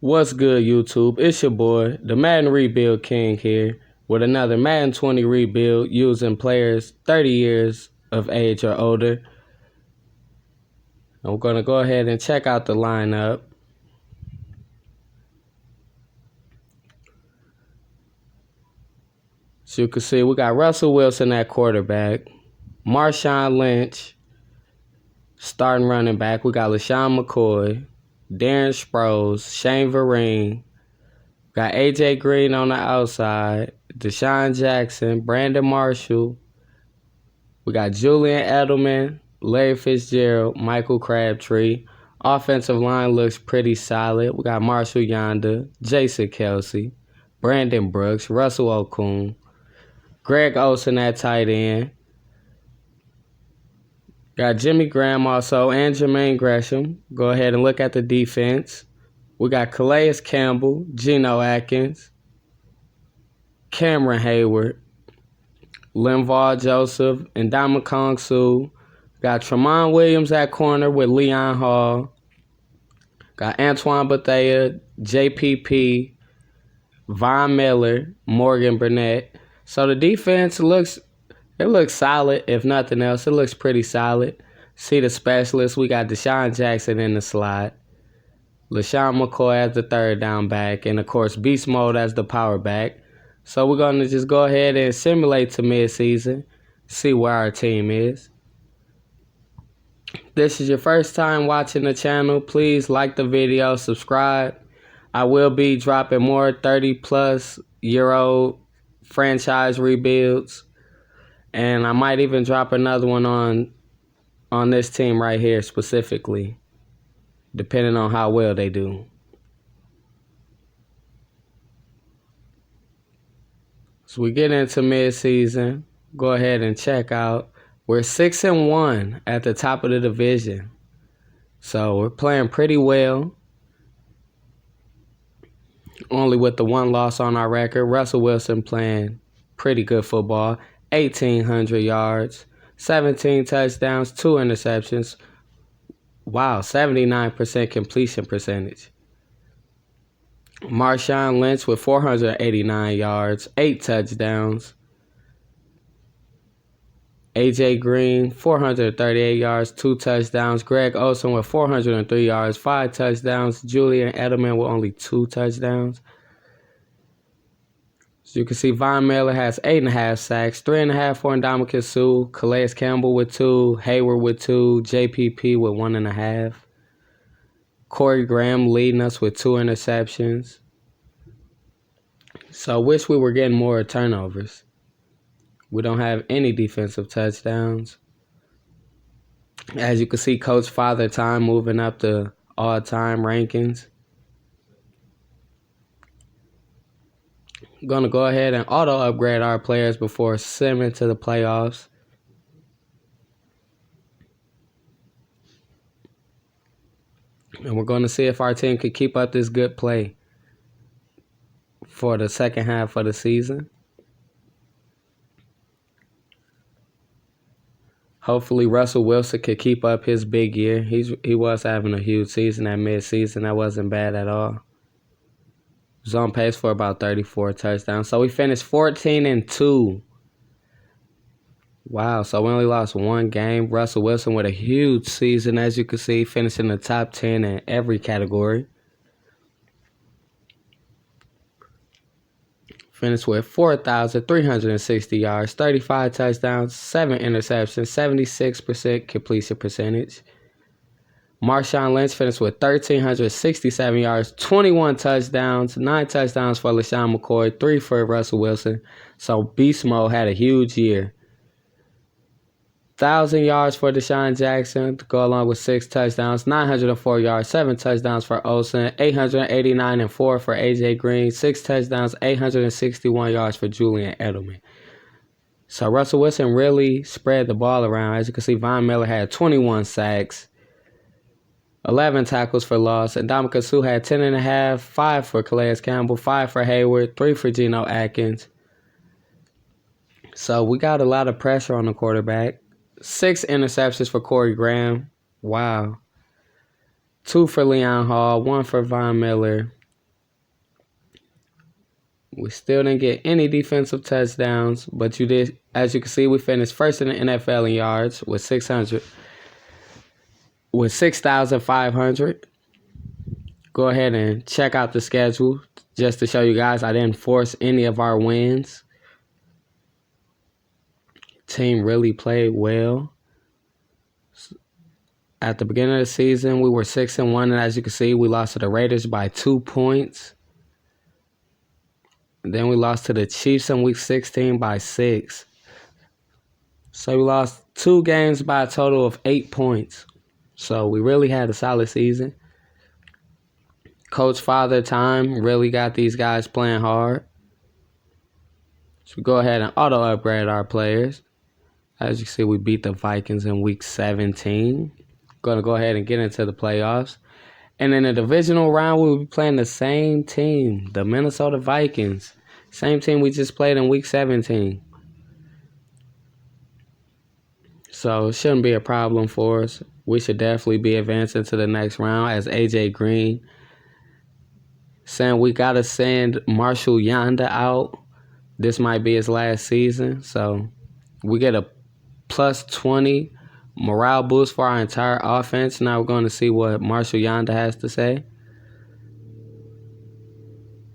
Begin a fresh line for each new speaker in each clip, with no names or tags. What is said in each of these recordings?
What's good, YouTube? It's your boy, the Madden Rebuild King here, with another Madden 20 rebuild using players 30 years of age or older. And we're going to go ahead and check out the lineup. So you can see we got Russell Wilson at quarterback, Marshawn Lynch starting running back. We got LaShawn McCoy, Darren Sproles, Shane Vereen. Got AJ Green on the outside, Deshaun Jackson, Brandon Marshall. We got Julian Edelman, Larry Fitzgerald, Michael Crabtree. Offensive line looks pretty solid. We got Marshall Yonder, Jason Kelsey, Brandon Brooks, Russell Okung, Greg Olsen at tight end. Got Jimmy Graham also and Jermaine Gresham. Go ahead and look at the defense. We got Calais Campbell, Geno Atkins, Cameron Hayward, Linval Joseph, and Ndamukong Suh. Got Tramon Williams at corner with Leon Hall. Got Antoine Bethea, JPP, Von Miller, Morgan Burnett. So the defense looks solid, if nothing else. It looks pretty solid. See the specialists. We got Deshaun Jackson in the slot, LaShawn McCoy as the third down back, and of course Beast Mode as the power back. So we're going to just go ahead and simulate to midseason, see where our team is. This is your first time watching the channel, please like the video, subscribe. I will be dropping more 30-plus-year-old franchise rebuilds, and I might even drop another one on this team right here specifically, depending on how well they do. So we get into midseason. Go ahead and check out. We're 6-1 at the top of the division. So we're playing pretty well. Only with the one loss on our record. Russell Wilson playing pretty good football. 1,800 yards, 17 touchdowns, 2 interceptions. Wow, 79% completion percentage. Marshawn Lynch with 489 yards, 8 touchdowns. AJ Green, 438 yards, 2 touchdowns. Greg Olsen with 403 yards, 5 touchdowns. Julian Edelman with only 2 touchdowns. So you can see Von Miller has 8.5 sacks, 3.5 for Ndamukong Suh. Calais Campbell with 2, Hayward with 2, JPP with 1.5. Corey Graham leading us with 2 interceptions. So I wish we were getting more turnovers. We don't have any defensive touchdowns. As you can see, Coach Father Time moving up the all-time rankings. I'm going to go ahead and auto-upgrade our players before simming to the playoffs. And we're going to see if our team can keep up this good play for the second half of the season. Hopefully Russell Wilson could keep up his big year. He was having a huge season at midseason. That wasn't bad at all. He was on pace for about 34 touchdowns. So we finished 14-2. Wow, so we only lost one game. Russell Wilson with a huge season, as you can see, finishing the top 10 in every category. Finished with 4,360 yards, 35 touchdowns, 7 interceptions, 76% completion percentage. Marshawn Lynch finished with 1,367 yards, 21 touchdowns, 9 touchdowns for LaShawn McCoy, 3 for Russell Wilson. So Beast Mode had a huge year. 1,000 yards for Deshaun Jackson to go along with 6 touchdowns, 904 yards, 7 touchdowns for Olsen, 889 and 4 for AJ Green, 6 touchdowns, 861 yards for Julian Edelman. So Russell Wilson really spread the ball around. As you can see, Von Miller had 21 sacks, 11 tackles for loss, and Ndamukong Suh had 10.5, 5 for Calais Campbell, 5 for Hayward, 3 for Geno Atkins. So we got a lot of pressure on the quarterback. 6 interceptions for Corey Graham. Wow. 2 for Leon Hall, 1 for Von Miller, We still didn't get any defensive touchdowns, but you did, as you can see, we finished first in the NFL in yards with 6,500. Go ahead and check out the schedule just to show you guys I didn't force any of our wins. Team really played well. At the beginning of the season, we were 6-1, and as you can see, we lost to the Raiders by 2 points. Then we lost to the Chiefs in Week 16 by 6. So we lost 2 games by a total of 8 points. So we really had a solid season. Coach Father Time really got these guys playing hard. So we go ahead and auto-upgrade our players. As you can see, we beat the Vikings in Week 17. Going to go ahead and get into the playoffs. And in the divisional round, we will be playing the same team, the Minnesota Vikings. Same team we just played in Week 17. So it shouldn't be a problem for us. We should definitely be advancing to the next round, as AJ Green saying we got to send Marshall Yanda out. This might be his last season. So we get a plus 20 morale boost for our entire offense. Now we're going to see what Marshall Yanda has to say.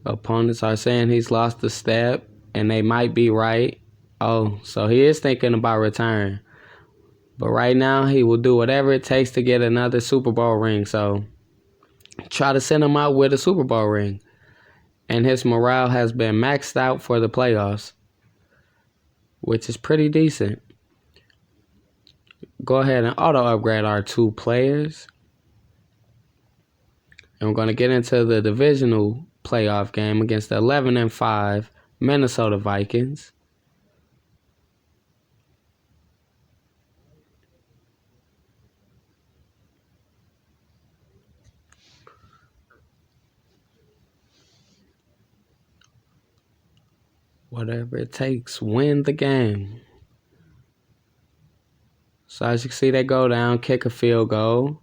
Opponents are saying he's lost a step, and they might be right. Oh, so he is thinking about retiring. But right now, he will do whatever it takes to get another Super Bowl ring. So try to send him out with a Super Bowl ring. And his morale has been maxed out for the playoffs, which is pretty decent. Go ahead and auto-upgrade our 2 players. And we're going to get into the divisional playoff game against the 11-5 Minnesota Vikings. Whatever it takes, win the game. So as you can see, they go down, kick a field goal.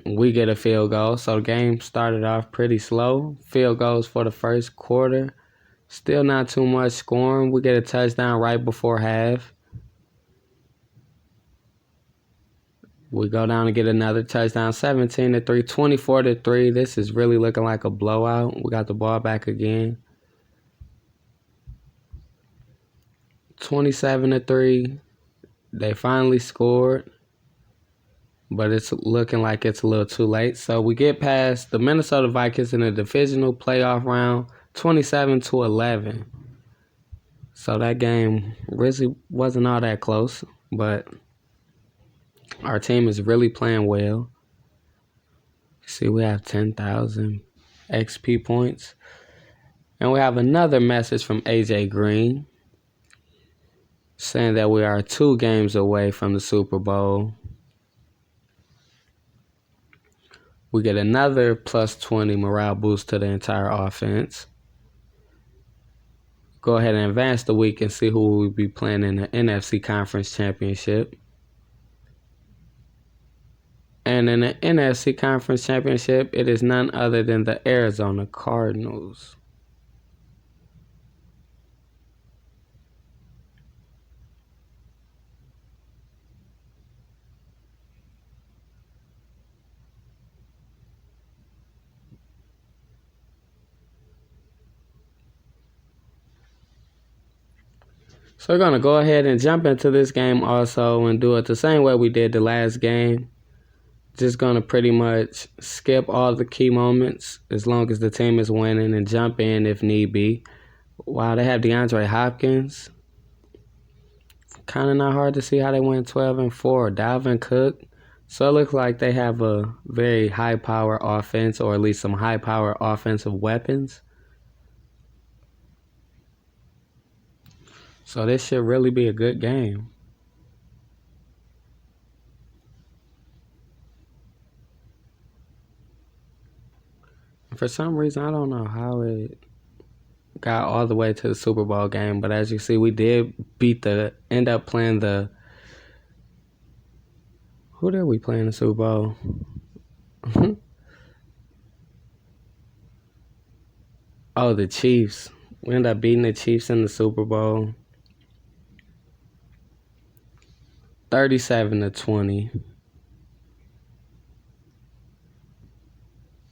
We get a field goal. So the game started off pretty slow. Field goals for the first quarter. Still not too much scoring. We get a touchdown right before half. We go down and get another touchdown, 17-3, 24-3. This is really looking like a blowout. We got the ball back again. 27-3. They finally scored, but it's looking like it's a little too late. So we get past the Minnesota Vikings in the divisional playoff round, 27-11. So that game really wasn't all that close, but our team is really playing well. See, we have 10,000 XP points. And we have another message from AJ Green saying that we are 2 games away from the Super Bowl. We get another plus 20 morale boost to the entire offense. Go ahead and advance the week and see who we'll be playing in the NFC Conference Championship. And in the NFC Conference Championship, it is none other than the Arizona Cardinals. So we're going to go ahead and jump into this game also and do it the same way we did the last game. Just going to pretty much skip all the key moments as long as the team is winning and jump in if need be. Wow, they have DeAndre Hopkins. Kind of not hard to see how they went 12-4. Dalvin Cook. So it looks like they have a very high-power offense, or at least some high-power offensive weapons. So this should really be a good game. For some reason, I don't know how it got all the way to the Super Bowl game, but as you see, we did end up playing the... Who did we play in the Super Bowl? Oh, the Chiefs. We ended up beating the Chiefs in the Super Bowl. 37-20.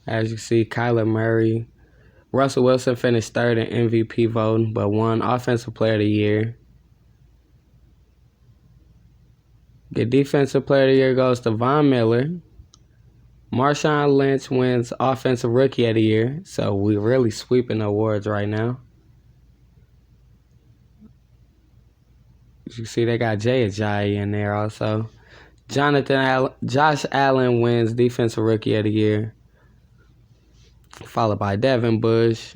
As you see, Kyler Murray. Russell Wilson finished third in MVP voting, but won Offensive Player of the Year. The Defensive Player of the Year goes to Von Miller. Marshawn Lynch wins Offensive Rookie of the Year, so we're really sweeping awards right now. As you see, they got Jay Ajayi in there also. Josh Allen wins Defensive Rookie of the Year, followed by Devin Bush.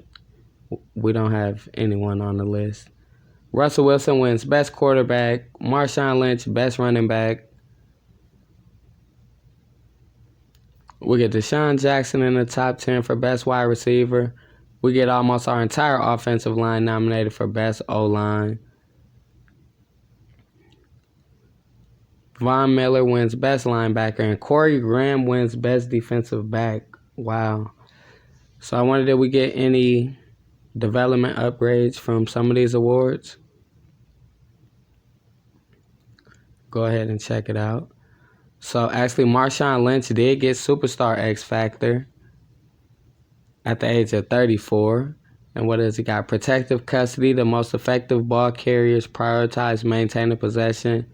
We don't have anyone on the list. Russell Wilson wins Best Quarterback. Marshawn Lynch, Best Running Back. We get Deshaun Jackson in the top 10 for Best Wide Receiver. We get almost our entire offensive line nominated for Best O-Line. Von Miller wins Best Linebacker, and Corey Graham wins Best Defensive Back. Wow. So I wonder, did we get any development upgrades from some of these awards? Go ahead and check it out. So actually, Marshawn Lynch did get Superstar X Factor at the age of 34. And what has he got? Protective custody. The most effective ball carriers prioritize maintaining possession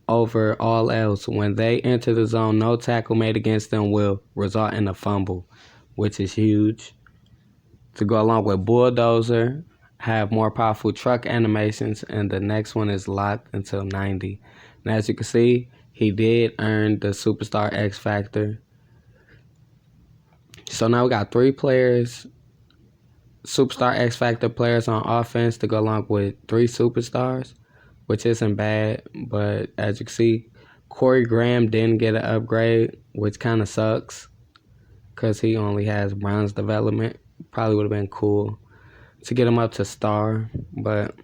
over all else. When they enter the zone, no tackle made against them will result in a fumble, which is huge. To go along with Bulldozer, have more powerful truck animations, and the next one is locked until 90. And as you can see, he did earn the Superstar X Factor. So now we got 3 players, Superstar X Factor players on offense to go along with 3 superstars, which isn't bad. But as you can see, Corey Graham didn't get an upgrade, which kind of sucks because he only has bronze development. Probably would have been cool to get him up to star, but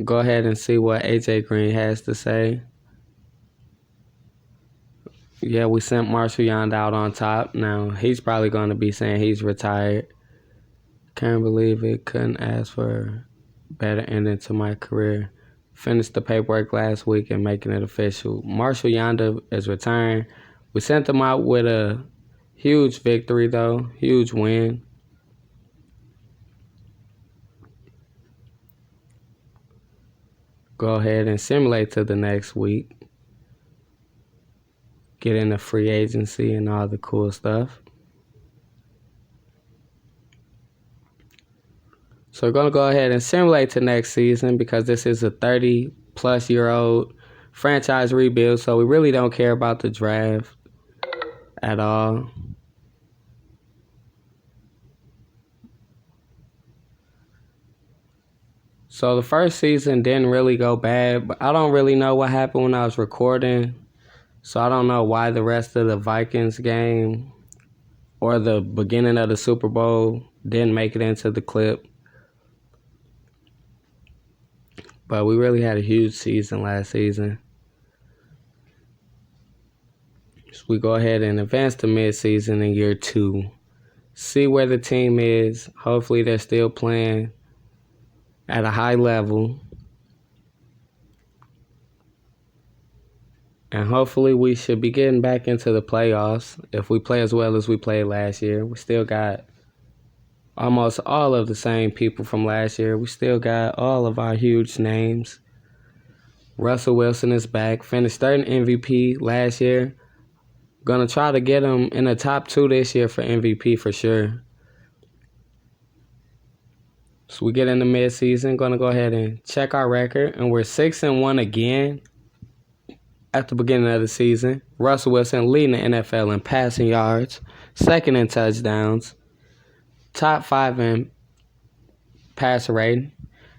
go ahead and see what AJ Green has to say. Yeah, we sent Marshall Yanda out on top. Now, he's probably going to be saying he's retired. Can't believe it. Couldn't ask for a better ending to my career. Finished the paperwork last week and making it official. Marshall Yanda is retiring. We sent him out with a huge victory, though. Huge win. Go ahead and simulate to the next week. Get into free agency and all the cool stuff. So we're going to go ahead and simulate to next season because this is a 30-plus-year-old franchise rebuild, so we really don't care about the draft at all. So the first season didn't really go bad, but I don't really know what happened when I was recording. So I don't know why the rest of the Vikings game or the beginning of the Super Bowl didn't make it into the clip. But we really had a huge season last season. So we go ahead and advance to mid-season in year 2. See where the team is. Hopefully they're still playing at a high level. And hopefully we should be getting back into the playoffs if we play as well as we played last year. We still got almost all of the same people from last year. We still got all of our huge names. Russell Wilson is back. Finished third in MVP last year. Gonna try to get him in the top 2 this year for MVP for sure. So we get into mid-season. Gonna go ahead and check our record. And we're 6-1 again at the beginning of the season. Russell Wilson leading the NFL in passing yards. Second in touchdowns. Top 5 in passer rating.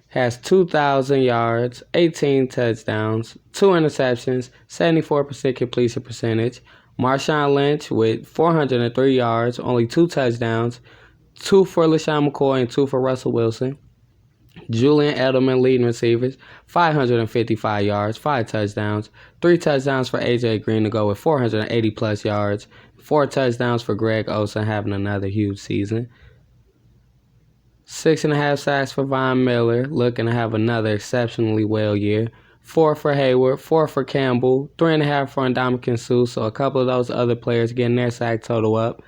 Has 2,000 yards, 18 touchdowns, 2 interceptions, 74% completion percentage. Marshawn Lynch with 403 yards, only 2 touchdowns, 2 for LaShawn McCoy and 2 for Russell Wilson. Julian Edelman leading receivers, 555 yards, 5 touchdowns, 3 touchdowns for A.J. Green to go with 480 plus yards, 4 touchdowns for Greg Olsen having another huge season. 6.5 sacks for Von Miller, looking to have another exceptionally well year. 4 for Hayward, 4 for Campbell, 3.5 for Ndamukong Suh, so a couple of those other players getting their sack total up.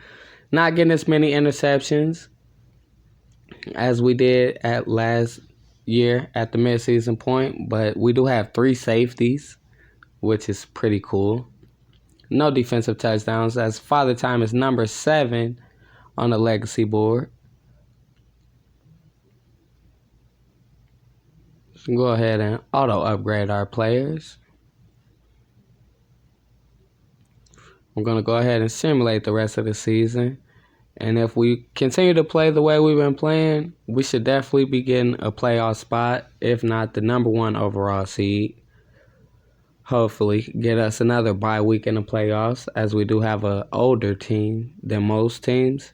Not getting as many interceptions as we did at last year at the midseason point, but we do have 3 safeties, which is pretty cool. No defensive touchdowns, as Father Time is number 7 on the legacy board. So go ahead and auto upgrade our players. We're going to go ahead and simulate the rest of the season. And if we continue to play the way we've been playing, we should definitely be getting a playoff spot, if not the number 1 overall seed. Hopefully get us another bye week in the playoffs, as we do have an older team than most teams.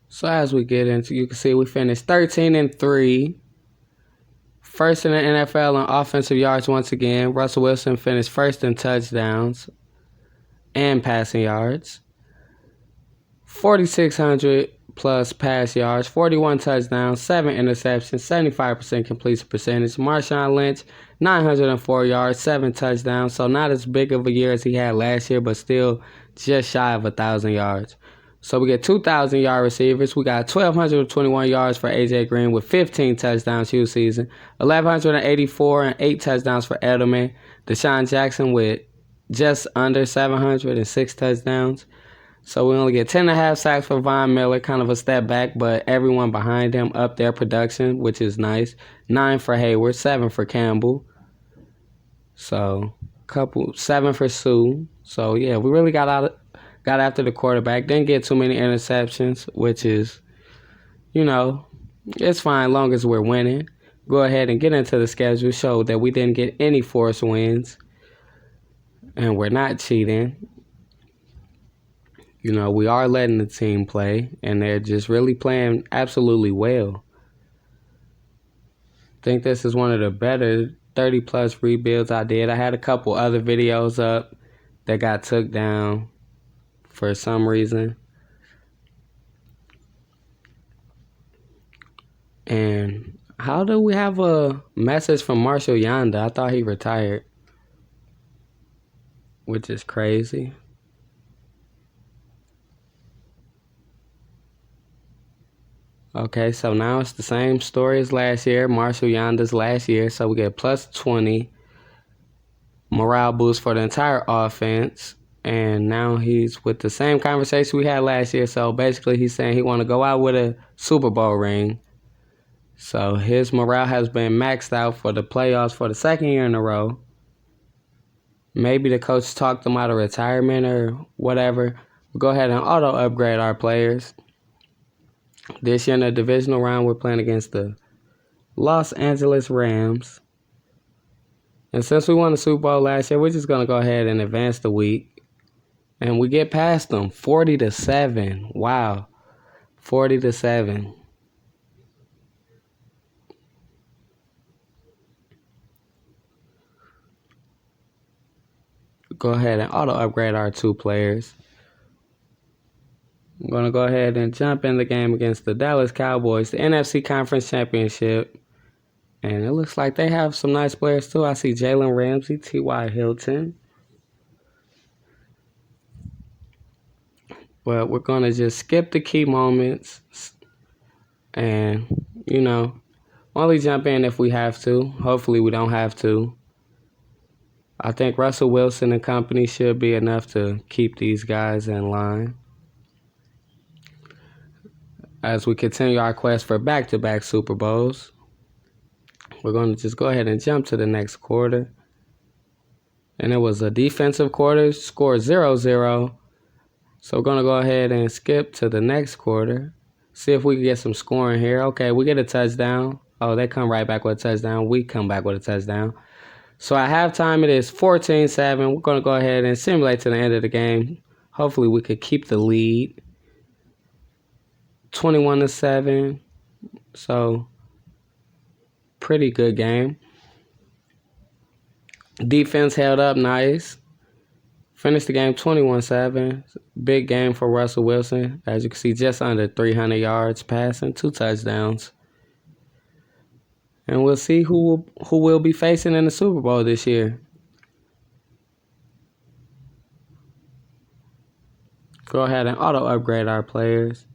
So as we get into, you can see we finished 13-3. First in the NFL in offensive yards once again. Russell Wilson finished first in touchdowns and passing yards. 4,600 plus pass yards, 41 touchdowns, 7 interceptions, 75% completion percentage. Marshawn Lynch, 904 yards, 7 touchdowns. So not as big of a year as he had last year, but still just shy of 1,000 yards. So we get 2,000-yard receivers. We got 1,221 yards for A.J. Green with 15 touchdowns huge season. 1,184 and 8 touchdowns for Edelman. Deshaun Jackson with just under 706 touchdowns. So we only get 10.5 sacks for Von Miller, kind of a step back, but everyone behind him up their production, which is nice. 9 for Hayward, 7 for Campbell. So 7 for Suh. So yeah, we really got after the quarterback. Didn't get too many interceptions, which is, it's fine long as we're winning. Go ahead and get into the schedule. Show that we didn't get any forced wins, and we're not cheating. We are letting the team play, and they're just really playing absolutely well. I think this is one of the better 30-plus rebuilds I did. I had a couple other videos up that got took down for some reason. And how do we have a message from Marshall Yanda? I thought he retired, which is crazy. Okay, so now it's the same story as last year. Marshall Yanda's last year, so we get plus 20 morale boost for the entire offense. And now he's with the same conversation we had last year. So basically he's saying he want to go out with a Super Bowl ring. So his morale has been maxed out for the playoffs for the second year in a row. Maybe the coach talked him out of retirement or whatever. We'll go ahead and auto upgrade our players. This year in the divisional round, we're playing against the Los Angeles Rams. And since we won the Super Bowl last year, we're just going to go ahead and advance the week. And we get past them, 40-7. Wow, 40-7. Go ahead and auto upgrade our 2 players. I'm going to go ahead and jump in the game against the Dallas Cowboys, the NFC Conference Championship. And it looks like they have some nice players too. I see Jalen Ramsey, T.Y. Hilton. But we're going to just skip the key moments and, only jump in if we have to. Hopefully we don't have to. I think Russell Wilson and company should be enough to keep these guys in line. as we continue our quest for back-to-back Super Bowls. We're going to just go ahead and jump to the next quarter. And it was a defensive quarter, score 0-0. So we're going to go ahead and skip to the next quarter. See if we can get some scoring here. Okay, we get a touchdown. Oh, they come right back with a touchdown. We come back with a touchdown. So at halftime, it is 14-7. We're going to go ahead and simulate to the end of the game. Hopefully, we could keep the lead. 21-7. So, pretty good game. Defense held up nice. Finished the game 21-7. Big game for Russell Wilson. As you can see, just under 300 yards passing, 2 touchdowns. And we'll see who we'll be facing in the Super Bowl this year. Go ahead and auto-upgrade our players.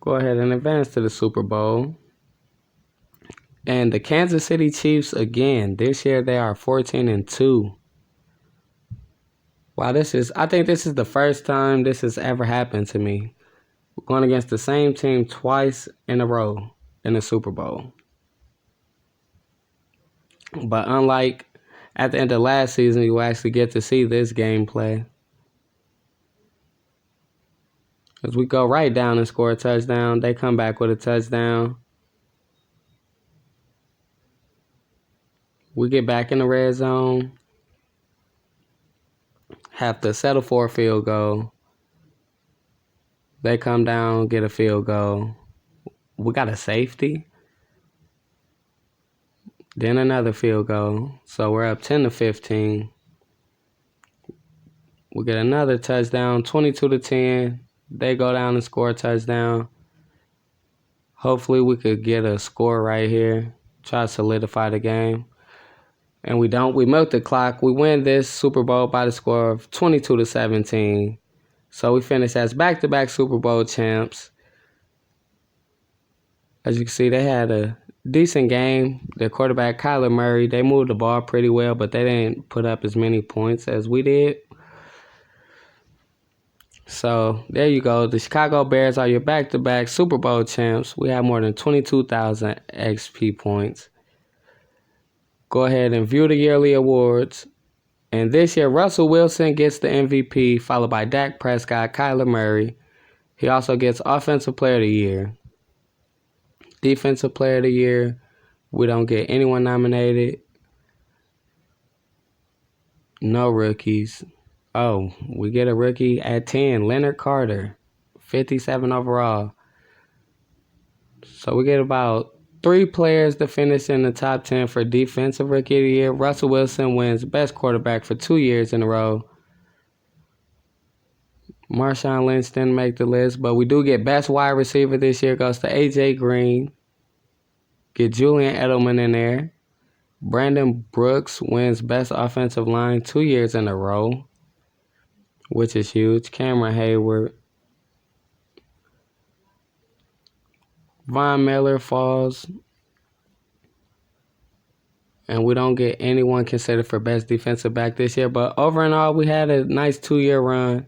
Go ahead and advance to the Super Bowl. And the Kansas City Chiefs, again, this year they are 14-2. Wow, I think this is the first time this has ever happened to me. We're going against the same team twice in a row in the Super Bowl. But unlike at the end of last season, you actually get to see this gameplay. As we go right down and score a touchdown, they come back with a touchdown. We get back in the red zone. Have to settle for a field goal. They come down, get a field goal. We got a safety. Then another field goal. So we're up 10-15. We get another touchdown, 22-10. They go down and score a touchdown. Hopefully we could get a score right here. Try to solidify the game. And we don't. We milk the clock. We win this Super Bowl by the score of 22-17. So we finish as back-to-back Super Bowl champs. As you can see, they had a decent game. Their quarterback, Kyler Murray, they moved the ball pretty well, but they didn't put up as many points as we did. So there you go. The Chicago Bears are your back-to-back Super Bowl champs. We have more than 22,000 XP points. Go ahead and view the yearly awards. And this year, Russell Wilson gets the MVP, followed by Dak Prescott, Kyler Murray. He also gets Offensive Player of the Year. Defensive Player of the Year, we don't get anyone nominated. No rookies. Oh, we get a rookie at 10, Leonard Carter, 57 overall. So we get about 3 players to finish in the top 10 for Defensive Rookie of the Year. Russell Wilson wins Best Quarterback for 2 years in a row. Marshawn Lynch didn't make the list, but we do get Best Wide Receiver this year. Goes to A.J. Green. Get Julian Edelman in there. Brandon Brooks wins Best Offensive Line 2 years in a row, which is huge. Cameron Hayward. Von Miller falls. And we don't get anyone considered for Best Defensive Back this year. But over and all, we had a nice 2-year run.